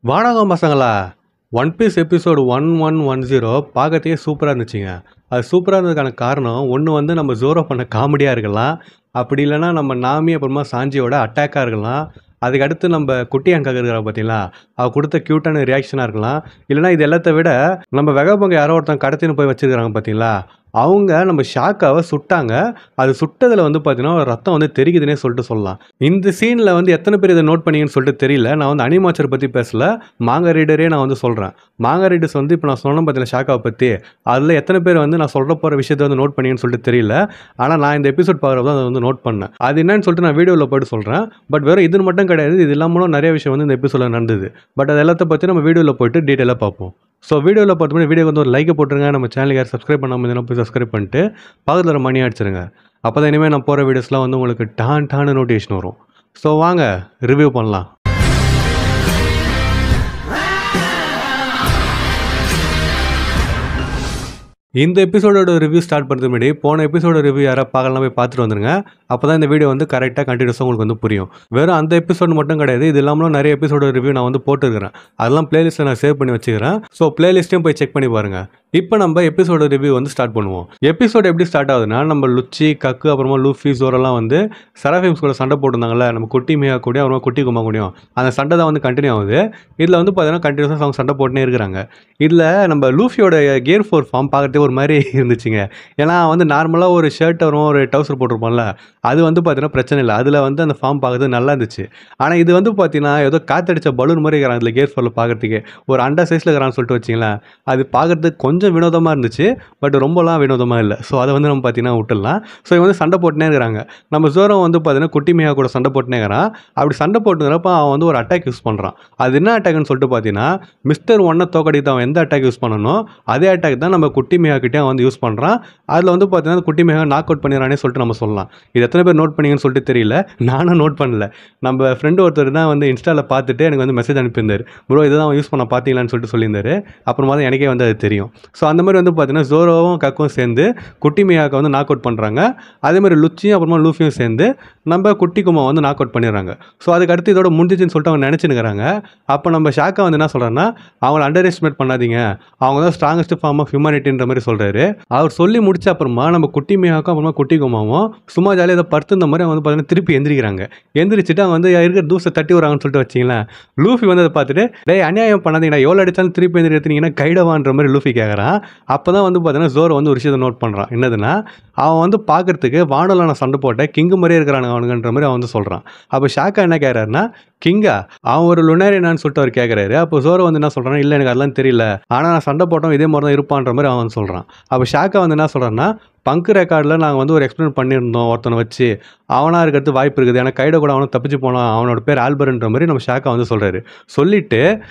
வானகம் பசங்களா, one piece episode 1110 பார்க்கறதுக்கே சூப்பராக இருந்துச்சுங்க. அது சூப்பராக இருந்ததுக்கான காரணம் ஒன்று வந்து நம்ம ஜோரோ பண்ண காமெடியாக இருக்கலாம், அப்படி இல்லைன்னா நம்ம நாமி அப்புறமா சாஞ்சியோட அட்டாக்காக இருக்கலாம், அதுக்கு அடுத்து நம்ம குட்டி அங்கா இருக்கிறா பார்த்தீங்களா, அவ கொடுத்த க்யூட்டான ரியாக்ஷனாக இருக்கலாம், இல்லைனா இது எல்லாத்த விட நம்ம வெகப்பங்க யாரோ ஒருத்தன் கடத்தின்னு போய் வச்சுருக்காங்க பார்த்தீங்களா, அவங்க நம்ம ஷாக்காவை சுட்டாங்க. அது சுட்டதில் வந்து பார்த்தீங்கன்னா ரத்தம் வந்து தெரிக்குதுன்னே சொல்லிட்டு சொல்லலாம். இந்த சீனில் வந்து எத்தனை பேர் இதை நோட் பண்ணீங்கன்னு சொல்லிட்டு தெரியல. நான் வந்து அனிமாச்சர் பற்றி பேசல, மாங்கா ரீடரே நான் வந்து சொல்கிறேன். மாங்கா ரீடர்ஸ் வந்து இப்போ நான் சொன்னேன் பார்த்தீங்கன்னா ஷாக்காவை பற்றி, அதில் எத்தனை பேர் வந்து நான் சொல்கிற போகிற விஷயத்தை வந்து நோட் பண்ணீங்கன்னு சொல்லிட்டு தெரியல. ஆனால் நான் இந்த எபிசோட் பார்க்குறப்ப தான் அதை வந்து நோட் பண்ணேன். அது என்னன்னு சொல்லிட்டு நான் வீடியோவில் போய்ட்டு சொல்கிறேன். பட் வேறு இது மட்டும் கிடையாது, இது இல்லாமலும் நிறைய விஷயம் வந்து இந்த எபிசோடில் நடந்தது. பட் அது எல்லாத்த பற்றி நம்ம வீடியோவில் போய்ட்டு டீட்டெயிலாக பார்ப்போம். ஸோ வீடியோவில் பார்த்து வீடியோக்கு வந்து ஒரு லைக்கை போட்டுருங்க. நம்ம சேனலுக்கு யார் சப்ஸ்கிரைப் பண்ணாமல் இருந்தால் போய் சப்ஸ்கிரைப் பண்ணிட்டு பக்கத்தில் ஒரு மணி அடிச்சிருங்க. அப்போ தான் இனிமேல் நான் போகிற வீடியோஸ்லாம் வந்து உங்களுக்கு டான்னு நோட்டிஃபிகேஷன் வரும். ஸோ வாங்க ரிவ்யூ பண்ணலாம். இந்த எபிசோடோட ரிவ்யூ ஸ்டார்ட் பண்ணுறது முன்னாடி போன எபிசோட ரிவ்யூ யாராவது பார்க்கலாம் போய் பார்த்துட்டு வந்துருங்க. அப்போ தான் இந்த வீடியோ வந்து கரெக்டாக கண்டினியூஸாக உங்களுக்கு வந்து புரியும். வெறும் அந்த எபிசோடு மட்டும் கிடையாது, இது இல்லாமலும் நிறைய எபிசோட ரிவ்யூ நான் வந்து போட்டுருக்கிறேன். அதெல்லாம் பிளேலிஸ்ட்டில் நான் சேவ் பண்ணி வச்சுக்கிறேன். ஸோ பிளேலிஸ்ட்டையும் போய் செக் பண்ணி பாருங்கள். இப்போ நம்ம எபிசோட ரிவ்யூ வந்து ஸ்டார்ட் பண்ணுவோம். எபிசோடு எப்படி ஸ்டார்ட் ஆகுதுன்னா, நம்ம லுச்சி, கக்கு, அப்புறமா லூஃபி, ஜோரெல்லாம் வந்து செராஃபிம்ஸ் கூட சண்டை போட்டிருந்தாங்கல்ல, நம்ம குட்டி மியா கூட அப்புறமா குட்டி குமா கூடயும் அந்த சண்டை தான் வந்து கண்டினியூ ஆகுது. இதில் வந்து பார்த்தீங்கன்னா கண்டினியூஸாக அவங்க சண்டை போட்டுனே இருக்கிறாங்க. இதில் நம்ம லூஃபியோட கியர் 4 ஃபார்ம் பார்க்குறதுக்கு ஒரு மாதிரி இருந்துச்சுங்க. ஏன்னா வந்து நார்மலாக ஒரு ஷர்ட் வரும், ஒரு டவுசர் போட்டிருப்போம்ல, அது வந்து பார்த்தீங்கன்னா பிரச்சனை இல்லை, அதில் வந்து அந்த ஃபார்ம் பார்க்குறது நல்லா இருந்துச்சு. ஆனால் இது வந்து பார்த்தீங்கன்னா ஏதோ காற்றடிச்ச பலூன் மாதிரி இருக்கிறான் இதில் கியர் 4 பார்க்குறதுக்கு, ஒரு அண்டா சைஸில் இருக்கிறான்னு சொல்லிட்டு வச்சிங்களேன். அது பார்க்குறதுக்கு கொஞ்சம் வினோதமாக இருந்துச்சு, பட் ரொம்பலாம் வினோதமாக இல்லை. ஸோ அதை வந்து நம்ம பார்த்தீங்கன்னா விட்டுடலாம். ஸோ இவங்க வந்து சண்டை போட்டுனே இருக்கிறாங்க. நம்ம ஜோரோ வந்து பார்த்தீங்கன்னா குட்டி மியா கூட சண்டை போட்டுனே இருக்கிறான். அப்படி சண்டை போட்டுக்கிறப்ப அவன் வந்து ஒரு அட்டாக் யூஸ் பண்ணுறான். அது என்ன அட்டாக்னு சொல்லிட்டு பார்த்தீங்கன்னா, மிஸ்டர் ஒன்னை தோக்கடித்து அவன் எந்த அட்டாக் யூஸ் பண்ணணும் அதே அட்டாக் தான் நம்ம குட்டி மியா கிட்டே அவன் வந்து யூஸ் பண்ணுறான். அதில் வந்து பார்த்தீங்கன்னா குட்டி மியா நாக் அவுட் பண்ணிடுறானே சொல்லிட்டு நம்ம சொல்லலாம். இது எத்தனை பேர் நோட் பண்ணீங்கன்னு சொல்லிட்டு தெரியல, நானும் நோட் பண்ணல. நம்ம ஃப்ரெண்டு ஒருத்தர் தான் வந்து இன்ஸ்டாவில் பார்த்துட்டு எனக்கு வந்து மெசேஜ் அனுப்பியிருந்தார், ப்ரோ இதுதான் அவன் யூஸ் பண்ண பார்த்தீங்களான்னு சொல்லிட்டு சொல்லியிருந்தாரு. அப்புறமா தான் எனக்கே வந்து அது தெரியும். ஸோ அந்த மாதிரி வந்து பார்த்தீங்கன்னா ஜோரோவும் கக்கும் சேர்ந்து குட்டி மியாவுக்கு வந்து நாக் அவுட் பண்ணுறாங்க. அதேமாதிரி லுச்சியும் அப்புறமா லூஃபியும் சேர்ந்து நம்ம குட்டி குமா வந்து நாக் அவுட் பண்ணிடுறாங்க. ஸோ அதுக்கு அடுத்து இதோட முடிஞ்சிச்சுன்னு சொல்லிட்டு அவங்க நினச்சினுக்கிறாங்க. அப்போ நம்ம ஷாக்கா வந்து என்ன சொல்கிறாருன்னா, அவங்கள அண்டர் எஸ்டிமேட் பண்ணாதீங்க, அவங்க தான் ஸ்ட்ராங்கஸ்ட் ஃபார்ம் ஆஃப் ஹியூமனிட்டின்ற மாதிரி சொல்கிறாரு. அவர் சொல்லி முடிச்ச அப்புறமா நம்ம குட்டி மியாவுக்கும் அப்புறமா குட்டி குமாவும் சும்மா ஜாலியாக இதை படுத்துருந்த மாதிரி அவங்க வந்து பார்த்தீங்கன்னா திருப்பி எந்திரிக்கிறாங்க. எந்திரிச்சிட்டு அவங்க வந்து இருக்கிற தூசை தட்டி வராங்கன்னு சொல்லிட்டு வச்சிங்களேன். லூஃபி வந்து அதை பார்த்துட்டு, டேய் அநியாயம் பண்ணாதீங்கடா, எவ்வளோ அடித்தாலும் திருப்பி எந்திரிக்கிறீங்கன்னா கைடவான்ற மாதிரி லூஃபி கேட்குறான். அப்போ தான் வந்து பார்த்தீங்கன்னா ஜோரோ வந்து ஒரு விஷயத்தை நோட் பண்ணுறான். என்னதுன்னா, அவன் வந்து பார்க்குறதுக்கு வானல நான் சண்டை போட்டேன் கிங்கு மாதிரியே இருக்கிறானுங்க அவனுங்கன்ற மாதிரி அவன் வந்து சொல்கிறான். அப்போ ஷாக்கா என்ன கேட்குறாருன்னா, கிங்கா அவன் ஒரு லுனேரியனான்னு சொல்லிட்டு அவர் கேட்குறாரு. அப்போ ஜோரோ வந்து என்ன சொல்கிறான், இல்லை எனக்கு அதெல்லாம் தெரியல, ஆனால் நான் சண்டை போட்டோம் இதே மாதிரி தான் இருப்பான்ற மாதிரி அவன் சொல்கிறான். அப்போ ஷாக்கா வந்து என்ன சொல்கிறான்னா, பங்கு ரெக்கார்டில் நாங்கள் வந்து ஒரு எக்ஸ்பிளைன் பண்ணியிருந்தோம் ஒருத்தனை வச்சு, அவனாக இருக்கிறது வாய்ப்பு இருக்குது, ஏன்னா கைட கூட அவனை தப்பிச்சு போனான், அவனோட பேர் ஆல்பர்ன்ற மாதிரி நம்ம ஷாக்கா வந்து சொல்கிறாரு. சொல்லிவிட்டு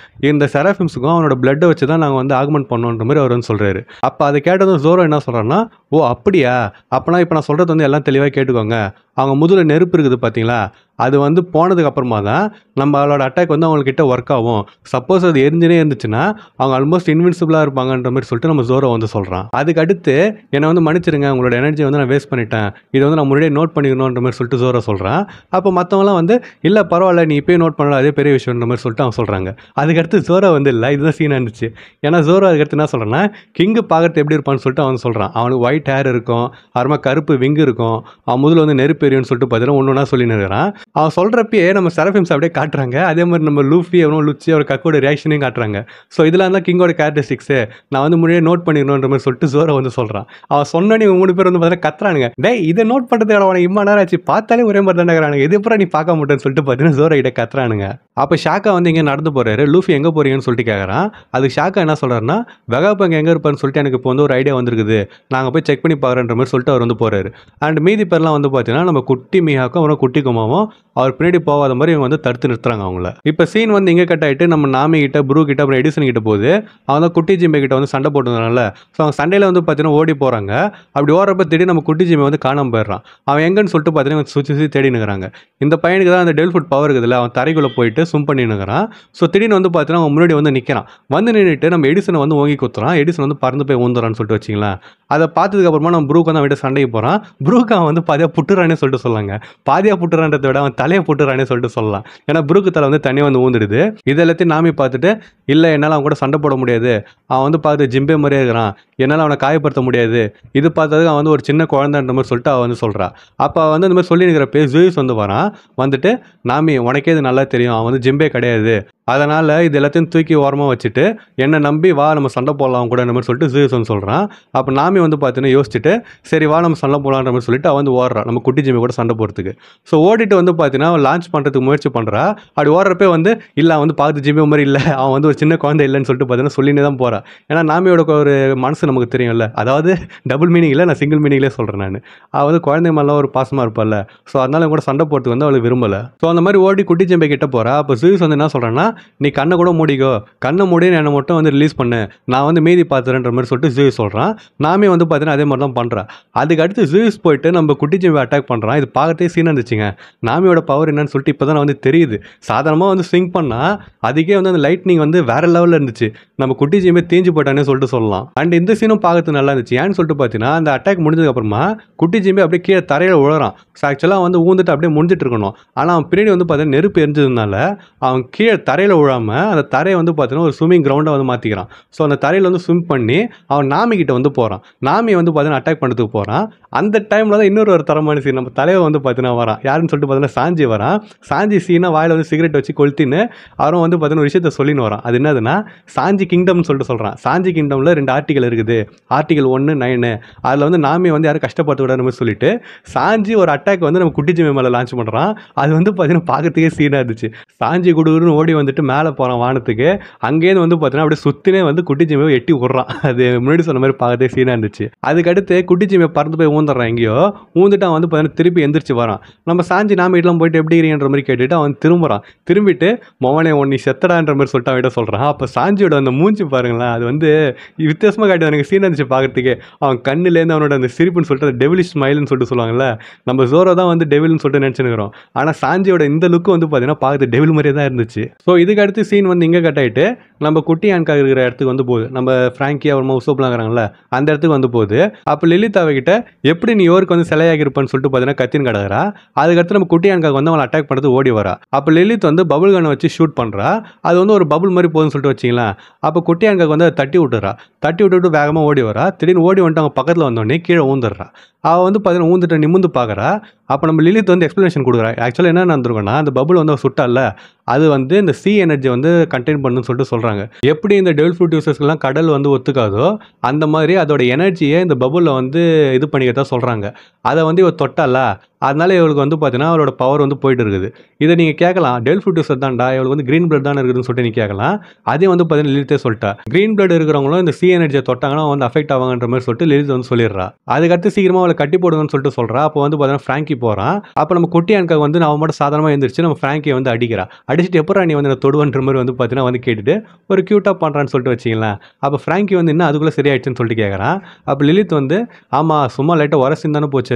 இந்த செராஃபிம்ஸுக்கும் அவனோட பிளட்டை வச்சு தான் நாங்கள் வந்து ஆகுமெண்ட் பண்ணோன்ற மாதிரி அவர் வந்து சொல்கிறாரு. அப்போ அதை கேட்டதும் ஜோரோ என்ன சொல்கிறான்னா, ஓ அப்படியா, அப்போனா இப்போ நான் சொல்கிறது வந்து எல்லாம் தெளிவாக கேட்டுக்கோங்க, அவங்க முதல்ல நெருப்பு இருக்குது பார்த்தீங்களா, அது வந்து போனதுக்கு அப்புறமா தான் நம்மளோட அட்டாக் வந்து அவங்கக்கிட்ட ஒர்க் ஆகும். சப்போஸ் அது எரிஞ்சுனே இருந்துச்சுன்னா அவங்க ஆல்மோஸ்ட் இன்வின்சிபிளாக இருப்பாங்கன்ற மாதிரி சொல்லிட்டு நம்ம ஜோரோ வந்து சொல்கிறான். அதுக்கு அடுத்து என்னை வந்து மன்னிச்சிருங்க, உங்களோட எனர்ஜியை வந்து நான் வேஸ்ட் பண்ணிட்டேன், இதை வந்து நான் முன்னாடியே நோட் பண்ணிக்கணுன்ற மாதிரி சொல்லிட்டு ஜோரோ சொல்கிறான். அப்போ மற்றவங்களாம் வந்து இல்லை பரவாயில்ல நீ இப்போயே நோட் பண்ணலாம், அதே பெரிய விஷயம்ன்ற மாதிரி சொல்லிட்டு அவங்க சொல்கிறாங்க. அதுக்கடுத்து ஜோரோ வந்து இல்லை இதுதான் சீனாக இருந்துச்சு. ஏன்னா ஜோரோ அதுக்கடுத்து என்ன சொல்கிறேன்னா, கிங்கு பார்க்குறது எப்படி இருப்பான்னு சொல்லிட்டு அவன் சொல்கிறான். அவனுக்கு ஒயிட் ஹேர் இருக்கும், அப்புறமா கருப்பு விங்கு இருக்கும், அவன் முதல்ல வந்து நெருப்பு எரியும்னு சொல்லிட்டு பார்த்தீங்கன்னா ஒன்று ஒன்றா சொல்லின்னு இருக்கிறான். அவன் சொல்கிறப்பயே நம்ம செராஃபிம்ஸ் அப்படியே காட்டுறாங்க. அதே மாதிரி நம்ம லூஃபி அப்புறம் லுச்சி அவர் கக்கோட ரியாக்ஷனையும் காட்டுறாங்க. ஸோ இதெல்லாம் தான் கிங்கோட கேரக்டரிஸ்டிக்ஸு, நான் வந்து முன்னாடியே நோட் பண்ணிக்கணுன்ற மாதிரி சொல்லிட்டு ஜோரோ வந்து சொல்கிறான். அவன் சொன்னோன்னே 3 பேர் வந்து பார்த்தீங்கன்னா கத்துறானுங்க, டேய் இதை நோட் பண்ணுறதுக்கு அவனை இம்மா நேரம் ஆச்சு, பார்த்தாலே ஒரே மாதிரி தானே இருக்கிறானுங்க, இது எப்பறம் நீ பார்க்க மாட்டேன்னு சொல்லிட்டு பார்த்தீங்கன்னா ஜோரோ கிட்ட கத்துறானுங்க. அப்போ ஷாக்கா வந்து இங்கே நடந்து போகிறாரு. லூஃபி எங்கே போகிறீங்கன்னு சொல்லிட்டு கேட்குறான். அதுக்கு ஷாக்கா என்ன சொல்கிறாருன்னா, வெகாப்பங்க எங்கே இருப்பான்னு சொல்லிட்டு எனக்கு இப்போ வந்து ஒரு ஐடியா வந்துருக்குது, நாங்கள் போய் செக் பண்ணி பார்க்குறன்ற மாதிரி சொல்லிட்டு அவர் வந்து போகிறாரு. அண்ட் மீதி பேர்லாம் வந்து பார்த்தீங்கன்னா நம்ம குட்டி மியாக்கும் அப்புறம் குட்டி குமாவும் அவர் பின்னாடி போகாத மாதிரி இவங்க வந்து தடுத்து நிறுத்துறாங்க அவங்கள. இப்போ சீன் வந்து இங்கே கட் ஆகிட்டு நம்ம நாமி கிட்ட, ப்ரூ கிட்ட, அப்புறம் எடிசன் கிட்ட போகுது. அவங்க தான் குட்டி ஜிம்பே கிட்ட வந்து சண்டை போட்டுனால, ஸோ அவங்க சண்டையில் வந்து பார்த்தீங்கன்னா ஓடி போகிறாங்க. அப்படி ஓடுறப்ப திடீர்னு நம்ம குட்டி ஜிம்பே வந்து காணாமல் போயிடுறான். அவன் எங்கன்னு சொல்லிட்டு பார்த்தீங்கன்னா சுற்றி தேடினுக்கிறாங்க. இந்த பையனுக்கு தான் அந்த டெல் ஃபுட் பவர் இருக்குதுல்ல, அவன் தரைக்குள்ளே போயிட்டு ஸ்விம் பண்ணினுக்கிறான். ஸோ திடீர்னு வந்து பார்த்தீங்கன்னா அவன் முன்னாடி வந்து நிற்கிறான். வந்து நின்றுட்டு நம்ம எடிசனை வந்து ஓங்கி குத்துறான். எடிசன் வந்து பறந்து போய் ஊந்துறான்னு சொல்லிட்டு வச்சிங்களேன். அதை பார்த்ததுக்கு அப்புறமா நம்ம ப்ரூக்கு வந்து அவன் சண்டைக்கு போகிறான். ப்ரூக்கு அவன் வந்து பாதியாக புட்டுறானே சொல்லிட்டு சொல்லாங்க. பாதியாக புட்டுறான்றதை விட அவன் தலையை புட்டுறானே சொல்லிட்டு சொல்லலாம். ஏன்னா புருக்கு தலை வந்து தனியாக வந்து ஊந்துடுது. இது எல்லாத்தையும் நாமி பார்த்துட்டு, இல்லை என்னால் அவன் கூட சண்டை போட முடியாது, அவன் வந்து பார்த்து ஜிம்பே மாதிரியே இருக்கிறான், என்னால் அவனை காயப்படுத்த முடியாது, இது பார்த்ததுக்கு அவன் வந்து ஒரு சின்ன குழந்தைன்ற மாதிரி சொல்லிட்டு அவன் வந்து சொல்கிறா. அப்போ வந்து இந்த மாதிரி சொல்லி இருக்கிறப்ப ஜூஸ் வந்து வரான். வந்துட்டு, நாமி உனக்கே இது நல்லா தெரியும், அவன் வந்து ஜிம்பே கிடையாது, அதனால் இது எல்லாத்தையும் தூக்கி ஓரமாக வச்சுட்டு என்னை நம்பி வா நம்ம சண்டை போடலாம் கூட மாதிரி சொல்லிட்டு ஜூஸ் வந்து சொல்கிறான். அப்போ நாமி வந்து பார்த்தீங்கன்னா யோசிச்சுட்டு சரி வா நம்ம சண்டை போடலான்ற மாதிரி சொல்லிட்டு அவன் வந்து ஓடுறான் நம்ம குட்டி ஜிம்மி கூட சண்டை போகிறதுக்கு. ஸோ ஓடிட்டு வந்து பார்த்தீங்கன்னா அவன் லான்ச் பண்ணுறதுக்கு முயற்சி பண்ணுறா. அப்படி ஓடுறப்பே வந்து இல்லை அவன் வந்து பார்த்து ஜிம்மி மாதிரி இல்லை, அவன் வந்து ஒரு சின்ன குழந்தை இல்லைன்னு சொல்லிட்டு பார்த்தீங்கன்னா சொல்லினே தான் போகிறான். ஏன்னா நாமியோட ஒரு மனசு நமக்கு தெரியும்ல, அதாவது டபுள் மீனிங் இல்லை, நான் சிங்கிள் மீனிங்லேயே சொல்கிறேன். நான் அவள் வந்து குழந்தை மேலாம் ஒரு பாசமாக இருப்பாள். ஸோ அதனால கூட சண்டை போகிறதுக்கு வந்து அவளுக்கு விரும்பலை. ஸோ அந்த மாதிரி ஓடி குட்டி ஜிம்பை கிட்ட போகிறா. அப்போ ஜூஸ் வந்து என்ன சொல்கிறேன்னா, நீ கண்ணை கூட மூடிக்கோ, கண்ணை மூடி என்னை மட்டும் வந்து ரிலீஸ் பண்ணு, நான் வந்து மீதி பார்த்துறேன்ற மாதிரி சொல்லிட்டு ஜூஸ் சொல்கிறான். நாமே வந்து பார்த்தீங்கன்னா அதே மாதிரி தான் பண்ணுறான். அதுக்கு அடுத்து ஜூஸ் போயிட்டு நம்ம குட்டி ஜிம்பை அட்டாக் பண்ணுறான். இது பார்க்கறதே சீனாக இருந்துச்சுங்க. நாமியோட பவர் என்னன்னு சொல்லிட்டு இப்போ தான் வந்து தெரியுது. சாதாரணமாக வந்து ஸ்விங் பண்ணால் அதுக்கே வந்து அந்த லைட்னிங் வந்து வேற லெவலில் இருந்துச்சு. நம்ம குட்டி ஜிம்பை தேஞ்சு போட்டானே சொல்லிட்டு சொல்லலாம். அண்ட் இந்த சீனும் பார்க்கறது நல்லா இருந்துச்சு. ஏன்னு சொல்லிட்டு பார்த்தீங்கன்னா அந்த அட்டாக் முடிஞ்சதுக்கப்புறமா குட்டி ஜிம்பை அப்படியே கீழே தரையில் விழுறான். ஸோ ஆக்சுவலாக வந்து ஊந்துட்டு அப்படியே முடிஞ்சிட்டு இருக்கணும். ஆனால் அவன் பின்னாடி வந்து பார்த்தீங்கன்னா நெருப்பு எரிஞ்சதுனால அவன் கீழே தரையில் விழாமல் அந்த தரையை வந்து பார்த்தீங்கன்னா ஒரு ஸ்விம்மிங் கிரவுண்டை வந்து மாற்றிக்கிறான். ஸோ அந்த தரையில் வந்து ஸ்விம் பண்ணி அவன் நாமி கிட்ட வந்து போகிறான். நாமி வந்து பார்த்தீங்கன்னா அட்டாக் பண்ணுறதுக்கு போகிறான். அந்த டைமில் தான் இன்னொரு தரமான சீன் நம்ம தலைவர் வந்து பார்த்தீங்கன்னா வரான். யாருன்னு சொல்லிட்டு பார்த்தீங்கன்னா சாஞ்சி வரான். சாஞ்சி சீனா வாயில் வந்து சிகரெட் வச்சு கொளுத்தின்னு அவரும் வந்து பார்த்தீங்கன்னா ஒரு விஷயத்த சொல்லின்னு வரான். அது என்னதுன்னா சாஞ்சி கிங்டம்னு சொல்லிட்டு சொல்கிறான். சாஞ்சி கிங்டமில் 2 ஆர்டிகல் இருக்குது, ஆர்டிகல் 1, 9. அதில் வந்து நாமி வந்து யாரும் கஷ்டப்பட்டுக்கூடாது மாதிரி சொல்லிட்டு சாஞ்சி ஒரு அட்டாக் வந்து நம்ம குட்டி ஜிம்மி மேலே லான்ச் பண்ணுறான். அது வந்து பார்த்தீங்கன்னா பார்க்கறதுக்கே சீனாக இருந்துச்சு. சாஞ்சி குடுகுடுன்னு ஓடி வந்துட்டு மேலே போகிறான் வானத்துக்கு. அங்கேருந்து வந்து பார்த்தீங்கன்னா அப்படியே சுற்றினே வந்து குட்டி ஜிம்மியை எட்டி விட்றான். அது முன்னாடி சொன்ன மாதிரி பார்க்கறதே சீனாக இருந்துச்சு. அதுக்கடுத்து குட்டி ஜிம்மியை பறந்து போய் ஊந்துடுறான் எங்கேயோ. ஊந்துட்டு அவன் வந்து பார்த்தீங்கன்னா திருப்பி எந்திரிச்சு வரான். நம்ம சாஞ்சி நாம வீட்டில் போயிட்டு எப்படி இருக்கிறன்ற மாதிரி கேட்டுட்டு அவன் திரும்புறான். திரும்பிட்டு மொவனே ஒன்னி செத்தடான்ற மாதிரி சொல்லிட்டு அவன்கிட்ட சொல்கிறான். அப்போ சாஞ்சியோட அந்த மூஞ்சி பாருங்களேன், அது வந்து வித்தியாசமாக காட்டி எனக்கு சீனாக இருந்துச்சு பார்க்கறதுக்கே. அவன் கண்ணுலேருந்து அவனோட அந்த சிரிப்புன்னு சொல்லிட்டு அந்த டெவிலிஷ் ஸ்மைல்னு சொல்லிட்டு சொல்லுவாங்கல்ல, நம்ம ஜோரோ தான் வந்து டெவில்னு சொல்லிட்டு நினச்சிருக்கிறோம். ஆனால் சாஞ்சியோட இந்த லுக்கு வந்து பார்த்தீங்கன்னா பார்க்கறது டெவில் மாதிரியே தான் இருந்துச்சு. ஸோ இதுக்கு அடுத்து சீன் வந்து இங்கே கட் ஆகிட்டு நம்ம குட்டி ஆன்காக இருக்கிற இடத்துக்கு வந்து போகுது. நம்ம ஃப்ராங்கி அப்புறமா உசோப்லாங்கிறாங்கல்ல அந்த இடத்துக்கு வந்து போகுது. அப்போ லிலித் அவகிட்ட எப்படி நீ யோருக்கு வந்து சிலையாகி இருப்பான்னு சொல்லிட்டு பார்த்தீங்கன்னா கத்தின்னு கிடக்குறா. அதுக்கடுத்து நம்ம குட்டி ஆன்காக வந்து அவளை அட்டாக் பண்ணுறது ஓடி வரா. அப்போ லிலித் வந்து பபுள் கனை வச்சு ஷூட் பண்ணுறா. அது வந்து ஒரு பபுள் மாதிரி போகுதுன்னு சொல்லிட்டு வச்சிங்களேன். அப்போ குட்டி ஆன்காக வந்து அதை தட்டி விட்டுறா. தட்டி விட்டுட்டு வேகமாக ஓடி வரா. திடீர்னு ஓடி வந்துட்டு அவங்க பக்கத்தில் வந்தோடனே கீழே ஊந்துடுறா. அவள் வந்து பார்த்தீங்கன்னா ஊந்துட்டு நிமிந்து பார்க்குறா. அப்போ நம்ம லிலித் வந்து எக்ஸ்ப்ளனேஷன் கொடுக்குறா. ஆக்சுவலாக என்ன நடந்திருக்குன்னா அந்த பபுள் வந்து சுட்டால அது வந்து இந்த சி எனர்ஜி வந்து கண்டெயின் பண்ணுன்னு சொல்லிட்டு சொல்கிறாங்க. எப்படி இந்த டெவில் ஃப்ரூட் யூசர்ஸ்க்கெல்லாம் கடல் வந்து ஒத்துக்காதோ அந்த மாதிரி அதோட எனர்ஜியை இந்த பபுளில் வந்து இது பண்ணிக்கிறதா சொல்கிறாங்க. அதை வந்து இவ தொட்டால அதனால இவளுக்கு வந்து பார்த்தீங்கன்னா அவளோட பவர் வந்து போயிட்டு இருக்குது. இதை நீங்கள் கேட்கலாம், டெவில் ஃப்ரூட் யூசர் தான்டா, இவளுக்கு வந்து க்ரீன் பிளட் தானே இருக்குதுன்னு சொல்லிட்டு நீங்கள் கேட்கலாம். அதே வந்து பார்த்தீங்கன்னா லிலித்தே சொல்லிட்டா. க்ரீன் பிளட் இருக்கிறவங்களும் இந்த சி எனர்ஜியை தொட்டாங்கன்னா வந்து அஃபெக்ட் ஆவாங்கன்ற மாதிரி சொல்லிட்டு லிலித் வந்து சொல்லிடுறா. அதுக்கடுத்து சீக்கிரமாக அவளை கட்டி போடுங்கன்னு சொல்லிட்டு சொல்கிறா. அப்போ வந்து பார்த்தீங்கன்னா ஃப்ராங்கி போகிறான். அப்போ நம்ம குட்டி ஆன்காக வந்து நான் மட்டும் சாதாரணமாக எழுந்திரிச்சு நம்ம ஃப்ராங்கியை வந்து அடிக்கிறா. அடிச்சுட்டு எப்போ நீ வந்து நான் தொடுவன்ற மாதிரி வந்து பார்த்தீங்கன்னா வந்து கேட்டுட்டு ஒரு க்யூட்டாக பண்ணுறான்னு சொல்லிட்டு வச்சிங்களேன். அப்போ ஃப்ராங்கி வந்து இன்னும் அதுக்குள்ளே சரியாயிடுச்சுன்னு சொல்லிட்டு கேட்குறான். அப்போ லிலித் வந்து ஆமாம் சும்மா லைட்டாக உரசின்னு தானே போச்சு,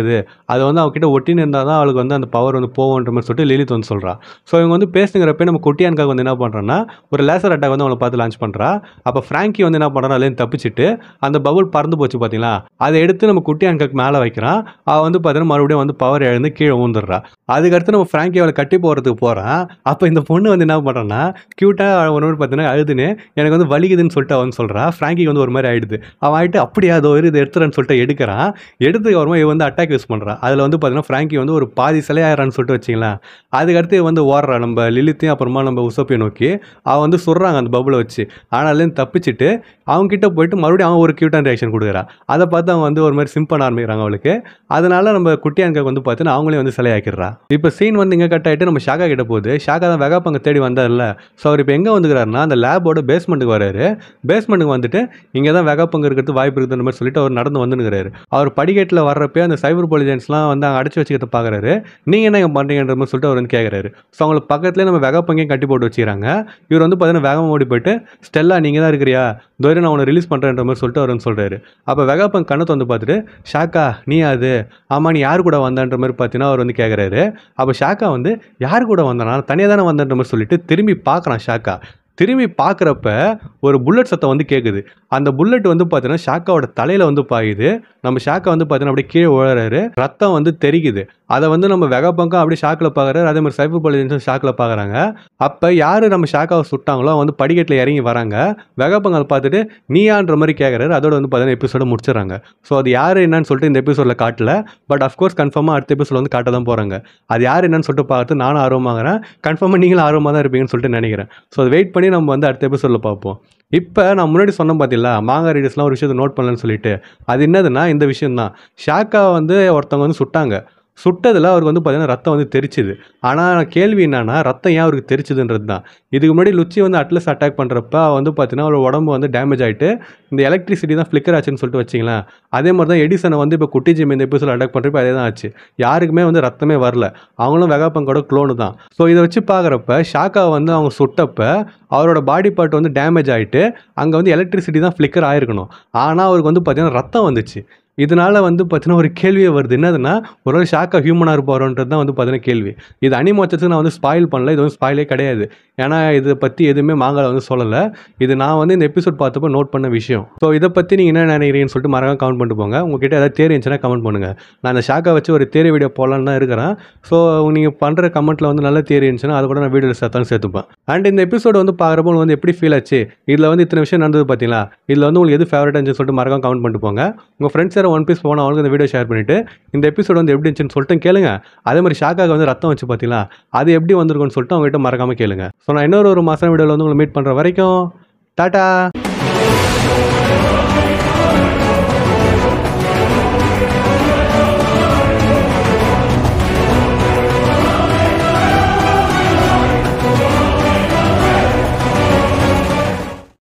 அது வந்து அவகிட்ட ஒட்டின்னு இருந்தால் தான் அவளுக்கு வந்து அந்த பவர் வந்து போவோன்ற மாதிரி சொல்லிட்டு லிலித் வந்து சொல்கிறா. ஸோ இவங்க வந்து பேசுங்கிறப்ப நம்ம குட்டி ஆன்காக வந்து என்ன பண்ணுறான்னா ஒரு லேசர் அட்டாக் வந்து அவளை பார்த்து லான்ச் பண்ணுறா. அப்போ ஃப்ராங்கி வந்து என்ன பண்ணுறான் அதுலேருந்து தப்பிச்சுட்டு அந்த பபுள் பறந்து போச்சு பார்த்தீங்களா, அதை எடுத்து நம்ம குட்டி ஆன்காக்கு மேலே வைக்கிறான். அவள் வந்து பார்த்தீங்கன்னா மறுபடியும் வந்து பவர் இழந்து கீழே ஊந்துடுறா. அதுக்கடுத்து நம்ம ஃப்ராங்கி அவளை கட்டி போகிறதுக்கு போகிறான். அப்போ இந்த பொண்ணு வந்து என்ன பண்ணுறான்னா க்யூட்டாக ஒரு மாதிரி பார்த்தீங்கன்னா அழுதுன்னு எனக்கு வந்து வலிக்குதுன்னு சொல்லிட்டு அவன் சொல்கிறா. ஃப்ராங்கிக்கு வந்து ஒரு மாதிரி ஆகிடுது. அவன் ஆகிட்டு அப்படியே அதோ இது எடுத்துறேன்னு சொல்லிட்டு எடுக்கிறான். எடுத்துக்கு அப்புறமா இவன் வந்து அட்டாக் யூஸ் பண்ணுறான். அதில் வந்து பார்த்தீங்கன்னா ஃப்ராங்கி வந்து ஒரு பாதி சிலையாகிறான்னு சொல்லிட்டு வச்சிங்களேன். அதுக்கடுத்து வந்து ஓடுறா நம்ம லிலித்தையும் அப்புறமா நம்ம உசோப்பியை நோக்கி. அவன் வந்து சொல்கிறாங்க அந்த பபுளை வச்சு. ஆனாலும் தப்பிச்சுட்டு அவங்ககிட்ட போயிட்டு மறுபடியும் அவன் ஒரு க்யூட்டான ரியாக்ஷன் கொடுக்குறா. அதை பார்த்து அவன் வந்து ஒரு மாதிரி சிம் பண்ண ஆரம்பிக்கிறாங்க அவளுக்கு. அதனால நம்ம குட்டி ஆன்காக்கு வந்து பார்த்தீங்கன்னா அவங்களே வந்து சிலையாக்கிடுறா. இப்போ சீன் வந்து இங்கே கட் ஆகிட்டு நம்ம ஷாக்கா கிட்ட போகுது. ஷாக்கா தான் வெகாப்பங்க தேடி வந்தார்ல. ஸோ அவர் இப்போ எங்கே வந்துக்கிறாருன்னா அந்த லேபோட பேஸ்மெண்ட்டுக்கு வராரு. பேஸ்மெண்ட்டுக்கு வந்துட்டு இங்கே தான் வெகாப்பங்க இருக்கிறது வாய்ப்பு இருக்குதுன்ற மாதிரி சொல்லிட்டு அவர் நடந்து வந்துருக்கிறாரு. அவர் படிக்கட்டில் வர்றப்பே அந்த சைபர் பொலிஜென்ஸ்லாம் வந்து அங்கே அடைச்சி வச்சுக்கிறத பார்க்குறாரு. நீங்கள் என்ன இங்கே பண்ணுறீங்கன்ற மாதிரி சொல்லிட்டு அவர் வந்து கேட்குறாரு. ஸோ அவங்களுக்கு பக்கத்துலேயே நம்ம வெகாப்பங்கையும் கட்டி போட்டு வச்சுக்கிறாங்க. இவர் வந்து பார்த்தீங்கன்னா வேகமாக ஓடி போயிட்டு ஸ்டெல்லா நீங்கள் தான் இருக்கிறியா, தோரி நான் உன்னை ரிலீஸ் பண்ணுறேன்ற மாதிரி சொல்லிட்டு அவர் வந்து சொல்கிறாரு. அப்போ வெகாப்பங் கண்ணத்தை வந்து பார்த்துட்டு ஷாக்கா நீ அது ஆமாம் நீ யார் கூட வந்தான்ற மாதிரி பார்த்தீங்கன்னா அவர் வந்து கேட்குறாரு. அப்போ ஷாக்கா வந்து யார் கூட வந்தானா தனியாக தானே வந்தன்ற மாதிரி சொல்லிட்டு திரும்பி பார்க்குறான் ஷாக்கா. திரும்பி பார்க்குறப்ப ஒரு புல்லட் சத்தம் வந்து கேட்குது. அந்த புல்லட் வந்து பார்த்தீங்கன்னா, ஷாக்காவோட தலையில வந்து பாயுது. நம்ம ஷாக்கா வந்து பார்த்தீங்கன்னா, அப்படியே கீழ விழுறாரு. ரத்தம் வந்து தெறிக்குது. அத வந்து நம்ம வெகப்பங்கம் அப்படியே ஷாக்ல பார்க்குறாரு. அதே மாரி சைஃபு பாலாஜியும் ஷாக்ல பார்க்குறாங்க. அப்ப யாரு நம்ம ஷாக்காவ சுட்டாங்களோ, அவங்க வந்து படிக்கட்டுல இறங்கி வராங்க. வெகப்பங்கால் பார்த்துட்டு, நீயான்ற மாரி கேட்குறாரு. அதோட வந்து பார்த்தீங்கன்னா, எபிசோட முடிச்சுடுறாங்க. ஸோ அது யாரு என்னன்னு சொல்லிட்டு இந்த எபிசோட்ல காட்டல. பட் அஃப்கோர்ஸ் கன்ஃபார்மா அடுத்த எபிசோட்ல வந்து காட்ட தான் போறாங்க. அது யாரு என்னன்னு சொல்லிட்டு பார்த்து நானும் ஆர்வமாகுறேன். கன்ஃபார்மா நீங்களும் ஆர்வமா தான் இருப்பீங்கன்னு சொல்லிட்டு நெனைக்கிறேன். ஸோ அத வெயிட் பண்ணி நம்ம வந்து அடுத்த எபிசோட்ல பார்ப்போம். இப்ப நான் முன்னாடி சொன்னேன் பார்த்தீங்களா, மாங்கா ரீடர்ஸ்லாம் ஒரு விஷயத்த நோட் பண்ணலன்னு சொல்லிட்டு. அது என்னதுன்னா, இந்த விஷயம் தான். ஷாக்காவ வந்து ஒருத்தவங்க வந்து சுட்டாங்க. சுட்டதுல அவருக்கு வந்து பார்த்தீங்கன்னா, ரத்தம் வந்து தெறிச்சுது. ஆனா கேள்வி என்னன்னா, ரத்தம் ஏன் அவருக்கு தெறிச்சுதுன்றது தான். இதுக்கு முன்னாடி லுச்சி வந்து அட்லஸ் அட்டாக் பண்றப்ப வந்து பார்த்தீங்கன்னா, அவரோட உடம்பு வந்து டேமேஜ் ஆயிட்டு, இந்த எலக்ட்ரிசிட்டி தான் ஃப்ளிக்கர் ஆச்சுன்னு சொல்லிட்டு வச்சுக்கங்களேன். அதே மாரி தான் எடிசன வந்து இப்ப குட்டி ஜிம் இந்த எபிசோட்ல அட்டாக் பண்றப்ப அதே தான் ஆச்சு. யாருக்குமே வந்து ரத்தமே வரல. அவங்களும் வெகாபங்கோட க்ளோனு தான். ஸோ இத வச்சு பார்க்குறப்ப, ஷாக்காவ வந்து அவங்க சுட்டப்ப, அவரோட பாடி பார்ட் வந்து டேமேஜ் ஆயிட்டு, அங்க வந்து எலக்ட்ரிசிட்டி தான் ஃப்ளிக்கர் ஆயிருக்கணும். ஆனா அவருக்கு வந்து பார்த்தீங்கன்னா, ரத்தம் வந்துச்சு. இதனால வந்து பார்த்தீங்கன்னா, ஒரு கேள்வியே வருது. என்னதுன்னா, ஒருவேள ஷாக்கா ஹியூமனா இருப்பாரோன்றது தான் வந்து பார்த்தீங்கன்னா கேள்வி. இது அனிமேட்டத்துக்கு நான் வந்து ஸ்பாயில் பண்ணல. இது வந்து ஸ்பாயிலே கிடையாது. ஏன்னா, இத பத்தி எதுவுமே மாங்கால வந்து சொல்லல. இது நான் வந்து இந்த எபிசோட் பார்த்தப்போ நோட் பண்ண விஷயம். ஸோ இத பத்தி நீங்க என்ன நினைக்கிறீங்கன்னு சொல்லிட்டு மறக்காம கமெண்ட் பண்ணிட்டு போங்க. உங்ககிட்ட ஏதாவது தியரி இருந்துச்சுன்னா கமெண்ட் பண்ணுங்க. நான் இந்த ஷாக்கா வச்சு ஒரு தியரி வீடியோ போடலான்னு தான் இருக்கிறேன். ஸோ நீங்க பண்ற கமெண்ட்ல வந்து நல்ல தியரி இருந்துச்சுன்னா, அத கூட நான் வீடியோல சேர்த்துப்பேன். அண்ட் இந்த எபிசோட் வந்து பார்க்குறப்போ உங்களுக்கு வந்து எப்படி ஃபீல் ஆச்சு? இதுல வந்து இத்தன விஷயம் நடந்தது பார்த்தீங்களா? இதுல வந்து உங்களுக்கு எது ஃபேவரட்டா இருந்துச்சுன்னு சொல்லிட்டு மறக்காம கமெண்ட் பண்ணிட்டு போங்க. உங்க ஃப்ரெண்ட்ஸ் யாரும் ஒன் பீஸ் போனா அவங்களுக்கு இந்த வீடியோ ஷேர் பண்ணிட்டு, இந்த எபிசோட் வந்து எப்படி இருந்துச்சுன்னு சொல்லிட்டு கேளுங்க. அதே மாரி ஷாக்காக்கு வந்து ரத்தம் வந்துச்சு பார்த்தீங்களா? அது எப்படி வந்திருக்கும்னு சொல்லிட்டு அவங்ககிட்ட மறக்காம கேளுங்க. ஸோ நான் இன்னொரு ஒரு மாசான வீடியோல வந்து உங்கள மீட் பண்ற வரைக்கும் டாடா!